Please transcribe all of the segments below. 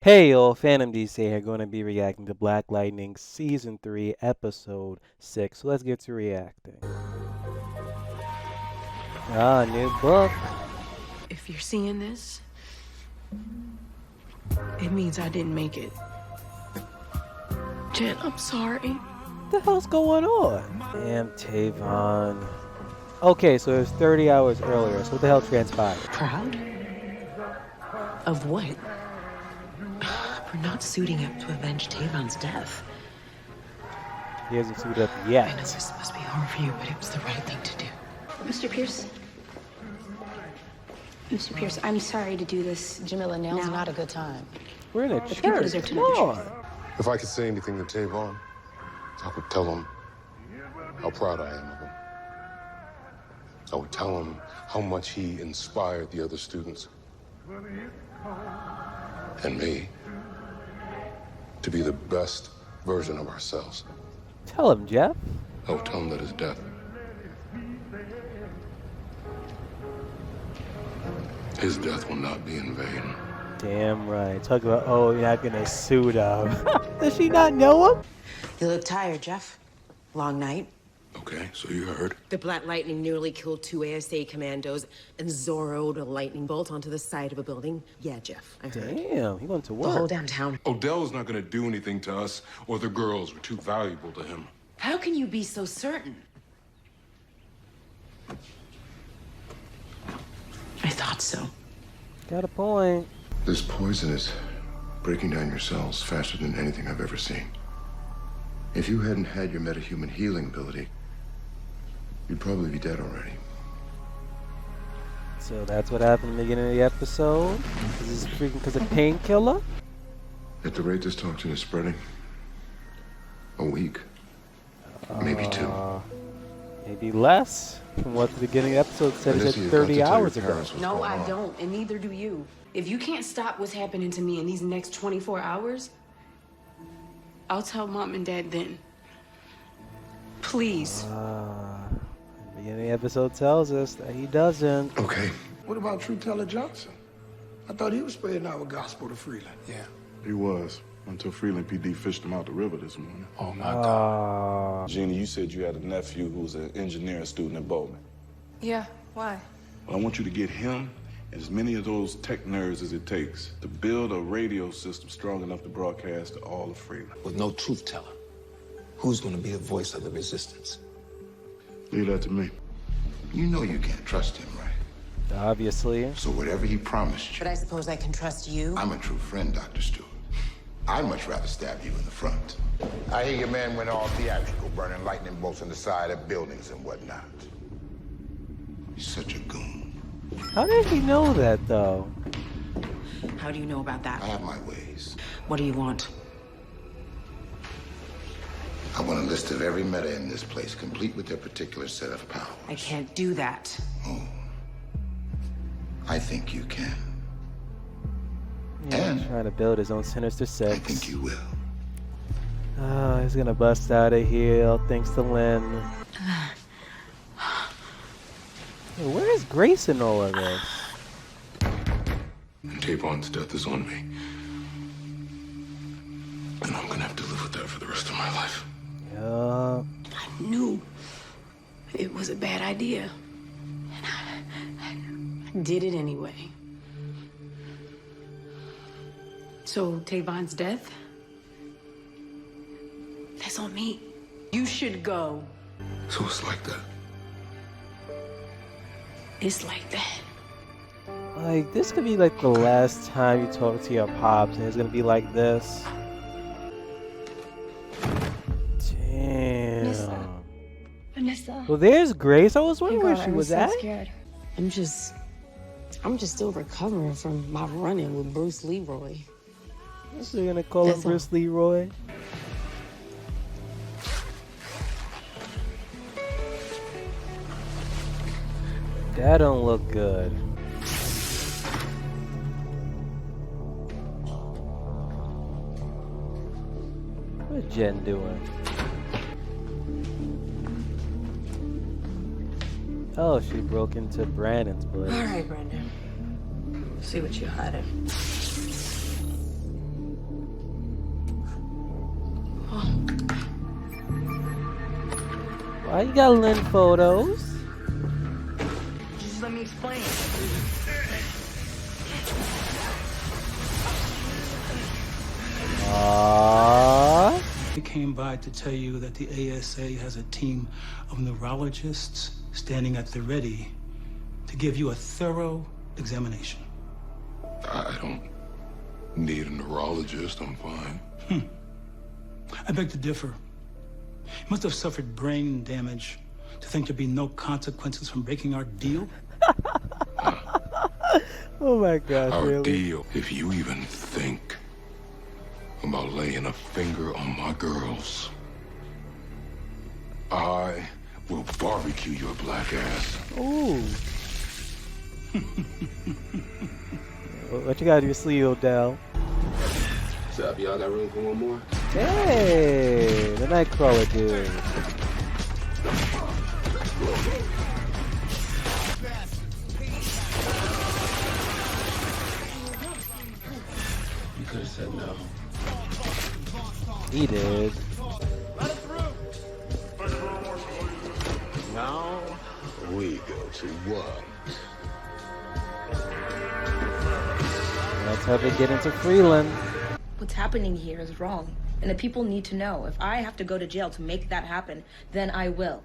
Hey yo, Phantom DC here, going to be reacting to Black Lightning Season 3, Episode 6. So let's get to reacting. Ah, new book. If you're seeing this, it means I didn't make it. Jen, I'm sorry. What the hell's going on? Damn, Tavon. Okay, so it was 30 hours earlier, so what the hell transpired? Proud? Of what? For not suiting up to avenge Tavon's death. He hasn't suited up I know yet. this must be hard for you, but it was the right thing to do. Mr. Pierce? Mr. Pierce, I'm sorry to do this. Jamila, now's now. not a good time. We're in a people church, deserve to come know the on. If I could say anything to Tavon, I would tell him how proud I am of him. I would tell him how much he inspired the other students and me to be the best version of ourselves. Tell him, Jeff. I would tell him that his death, will not be in vain. Damn right. Talk about, oh, you're not gonna suit up. Does she not know him? You look tired, Jeff. Long night. Okay, so you heard. The Black Lightning nearly killed 2 ASA commandos and Zorroed a lightning bolt onto the side of a building. Yeah, Jeff, I heard. Damn, he went to The whole work. damn town. Odell's not gonna do anything to us or the girls. We're too valuable to him. How can you be so certain? I thought so. Got a point. This poison is breaking down your cells faster than anything I've ever seen. If you hadn't had your metahuman healing ability, you'd probably be dead already. So that's what happened in the beginning of the episode. Is this freaking because of painkiller? At the rate this toxin is spreading, a week, maybe 2. Maybe less from what the beginning of the episode said. It Vanessa, said you've got to 30 tell your hours ago. parents what's No, going I on. don't, and neither do you. If you can't stop what's happening to me in these next 24 hours, I'll tell Mom and Dad then. Please. The beginning of the episode tells us that he doesn't. Okay. What about True Teller Johnson? I thought he was spreading our gospel to Freeland. Yeah. He was, until Freeland PD fished him out the river this morning. Oh, my God. Jeannie, you said you had a nephew who was an engineering student at Bowman. Yeah, why? Well, I want you to get him and as many of those tech nerds as it takes to build a radio system strong enough to broadcast to all of Freeland. With no truth teller, who's going to be the voice of the resistance? Leave that to me. You know you can't trust him, right? Obviously. So whatever he promised you, But I suppose I can trust you. I'm a true friend, Dr. Stewart. I'd much rather stab you in the front. I hear your man went all theatrical, burning lightning bolts on the side of buildings and whatnot. He's such a goon. How did he know that, though? How do you know about that? I have my ways. What do you want? I want a list of every meta in this place, complete with their particular set of powers. I can't do that. Oh. I think you can. Yeah, And trying to build his own Sinister I Six. think you will. Oh, he's gonna bust out of here, thanks to Lynn. Hey, where is Grace in all of this? And Tavon's death is on me. And I'm gonna have to live with that for the rest of my life. Yeah. I knew it was a bad idea. And I did it anyway. So Tavon's death? That's on me. You should go. So it's like that. It's like that. Like, this could be like the last time you talk to your pops, and it's gonna be like this. Damn. Vanessa. Well, there's Grace. I was Thank wondering where God, she I was so at. scared. I'm just still recovering from my run-in with Bruce Leroy. So you're gonna call him That's all. Bruce Leroy? That don't look good. What's Jen doing? Oh, she broke into Brandon's place. All right, Brandon. See what you're hiding. Why you got Lynn photos? Just let me explain. Aww. We came by to tell you that the ASA has a team of neurologists standing at the ready to give you a thorough examination. I don't need a neurologist. I'm fine. I beg to differ. You must have suffered brain damage to think there'd be no consequences from breaking our deal. Oh my gosh, Our really? deal. If you even think about laying a finger on my girls, I will barbecue your black ass. Ooh. What you got in your sleeve, Odell? What's up, y'all? Got room for one more? Hey, the Nightcrawler dude. You could have said no. He did. Now we go to work. Let's hope they get into Freeland. What's happening here is wrong, and the people need to know. If I have to go to jail to make that happen, then I will.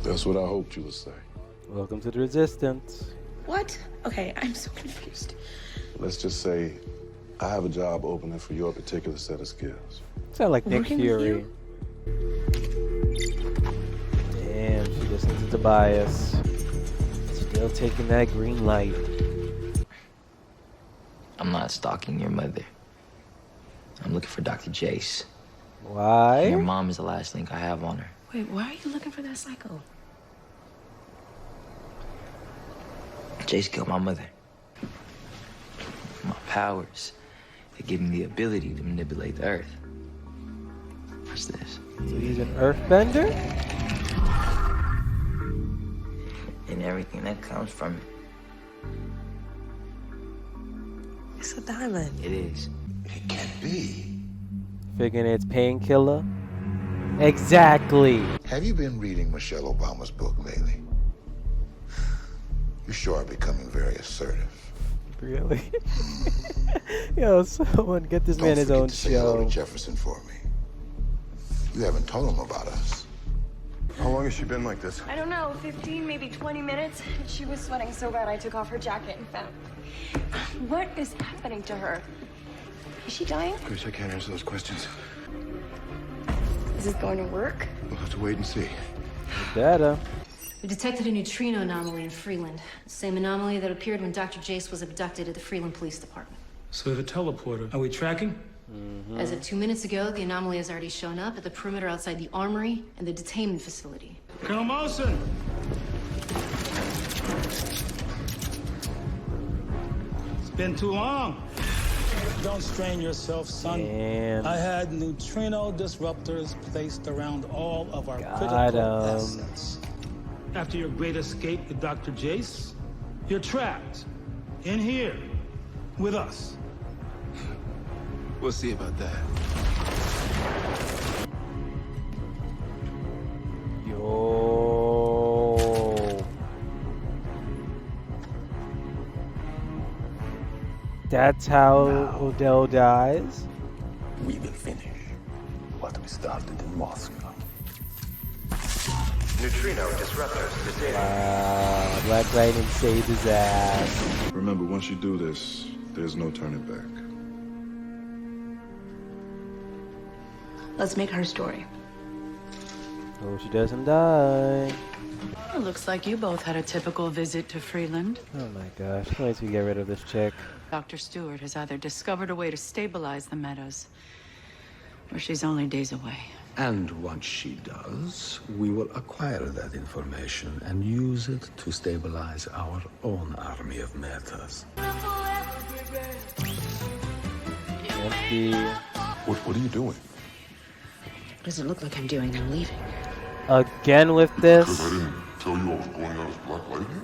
That's what I hoped you would say. Welcome to the Resistance. What? Okay, I'm so confused. Let's just say I have a job opening for your particular set of skills. Sound like Nick Working with Fury. Damn, she listens to Tobias. Still taking that green light. I'm not stalking your mother. I'm looking for Dr. Jace. Why? And your mom is the last link I have on her. Wait, why are you looking for that psycho? Jace killed my mother. My powers, they give me the ability to manipulate the earth. What's this? So he's an earthbender? And everything that comes from it. It's a diamond. It is. It can't be. Figuring it's painkiller? Exactly. Have you been reading Michelle Obama's book lately? You sure are becoming very assertive. Really? Yo, someone get this man his own Don't forget to say hello show. to Jefferson for me. You haven't told him about us. How long has she been like this? I don't know, 15, maybe 20 minutes. She was sweating so bad I took off her jacket and found. What is happening to her? Is she dying? Chris, I can't answer those questions. Is this going to work? We'll have to wait and see. Data. We detected a neutrino anomaly in Freeland. The same anomaly that appeared when Dr. Jace was abducted at the Freeland Police Department. So we have a teleporter. Are we tracking? As of 2 minutes ago, the anomaly has already shown up at the perimeter outside the armory and the detainment facility. Colonel Molson! It's been too long. Don't strain yourself, son. Damn. I had neutrino disruptors placed around all of our Got critical 'em. assets. After your great escape with Dr. Jace, you're trapped in here with us. We'll see about that. Yo. That's how Odell dies? We will finish what we started in Moscow. Neutrino disruptors disabled. Wow, Black Lightning saved his ass. Remember, once you do this, there's no turning back. Let's make her story. Oh, she doesn't die. Well, looks like you both had a typical visit to Freeland. Oh my gosh, at least we get rid of this chick. Dr. Stewart has either discovered a way to stabilize the meadows, or she's only days away. And once she does, we will acquire that information and use it to stabilize our own army of metas. Empty. What are you doing? What does it look like I'm doing? I'm leaving. Again with this? Because I didn't tell you I was going out as Black Lightning?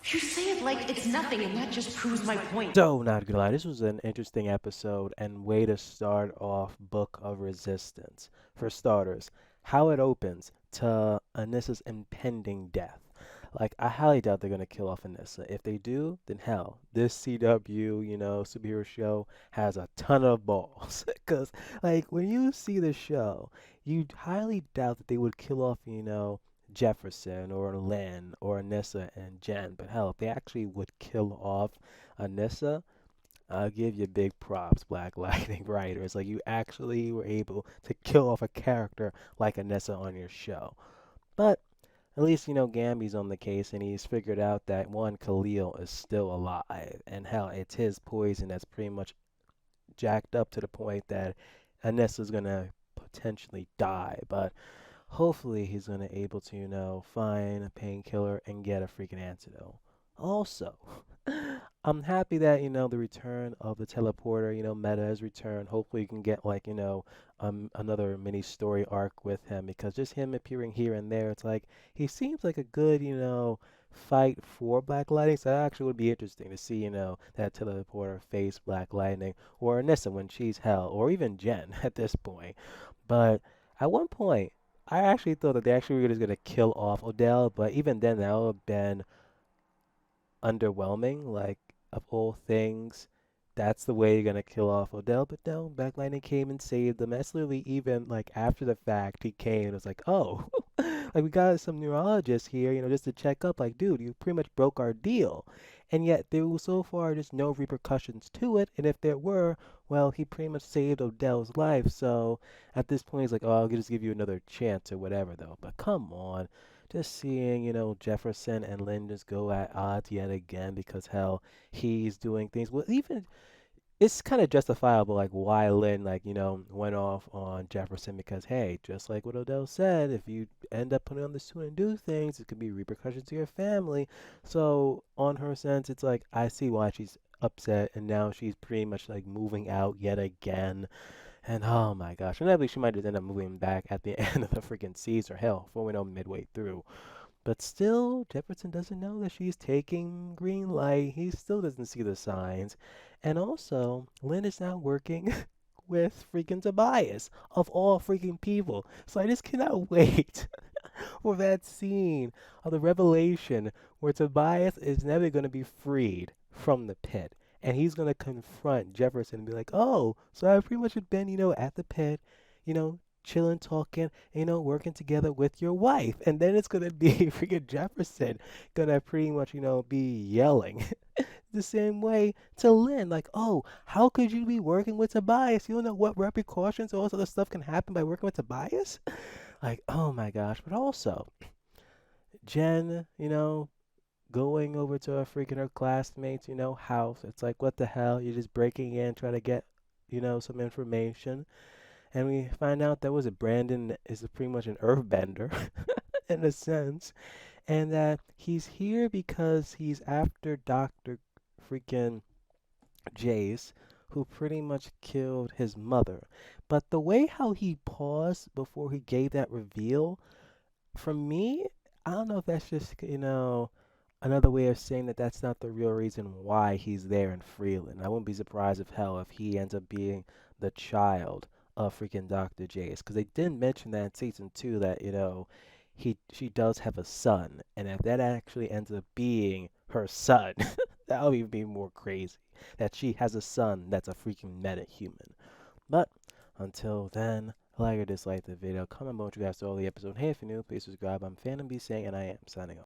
You say it like it's nothing, and that just proves my point. So, not gonna lie, this was an interesting episode and way to start off Book of Resistance. For starters, how it opens to Anissa's impending death. Like, I highly doubt they're gonna kill off Anissa. If they do, then hell, this CW, superhero show has a ton of balls. Because, like, when you see the show, you highly doubt that they would kill off, Jefferson or Lynn or Anissa and Jen. But hell, if they actually would kill off Anissa, I'll give you big props, Black Lightning writers. Like, you actually were able to kill off a character like Anissa on your show. But at least, Gambi's on the case and he's figured out that one, Khalil is still alive. And hell, it's his poison that's pretty much jacked up to the point that Anissa's gonna potentially die. But hopefully he's gonna able to, find a painkiller and get a freaking antidote. Also, I'm happy that, the return of the teleporter, Meta has returned. Hopefully you can get like, another mini story arc with him because just him appearing here and there, it's like he seems like a good, fight for Black Lightning. So that actually would be interesting to see, that teleporter face Black Lightning or Anissa when she's hell or even Jen at this point. But at one point, I actually thought that they actually were just gonna kill off Odell, but even then that would have been underwhelming. Like, of all things, that's the way you're gonna kill off Odell. But no, Black Lightning came and saved him. That's literally even like after the fact he came and was like, oh, like we got some neurologist here, just to check up. Like, dude, you pretty much broke our deal. And yet there was so far just no repercussions to it. And if there were, well, he pretty much saved Odell's life. So at this point, he's like, oh, I'll just give you another chance or whatever, though. But come on. Just seeing, Jefferson and Lynn just go at odds yet again because hell, he's doing things. Well, even it's kind of justifiable, like why Lynn, like went off on Jefferson because hey, just like what Odell said, if you end up putting on the suit and do things, it could be repercussions to your family. So on her sense, it's like I see why she's upset, and now she's pretty much like moving out yet again. And oh my gosh, inevitably she might just end up moving back at the end of the freaking season, or hell, before we know midway through. But still, Jefferson doesn't know that she's taking green light. He still doesn't see the signs. And also, Lynn is now working with freaking Tobias, of all freaking people. So I just cannot wait for that scene of the revelation where Tobias is never going to be freed from the pit. And he's going to confront Jefferson and be like, oh, so I've pretty much been, at the pit, chilling, talking, working together with your wife. And then it's going to be freaking Jefferson going to pretty much, be yelling the same way to Lynn. Like, oh, how could you be working with Tobias? You don't know what repercussions, all this other stuff can happen by working with Tobias? Like, oh my gosh. But also, Jen, going over to her classmates, house. It's like, what the hell? You're just breaking in, trying to get, some information. And we find out that was it. Brandon is pretty much an earthbender in a sense. And that he's here because he's after Dr. freaking Jace, who pretty much killed his mother. But the way how he paused before he gave that reveal, for me, I don't know if that's just, another way of saying that that's not the real reason why he's there in Freeland. I wouldn't be surprised if hell if he ends up being the child of freaking Dr. Jace, because they did mention that in season 2 that she does have a son, and if that actually ends up being her son, that would even be more crazy. That she has a son that's a freaking meta-human. But until then, like or dislike the video, comment below what you guys saw the episode. Hey, if you're new, please subscribe. I'm Fandom saying, and I am signing off.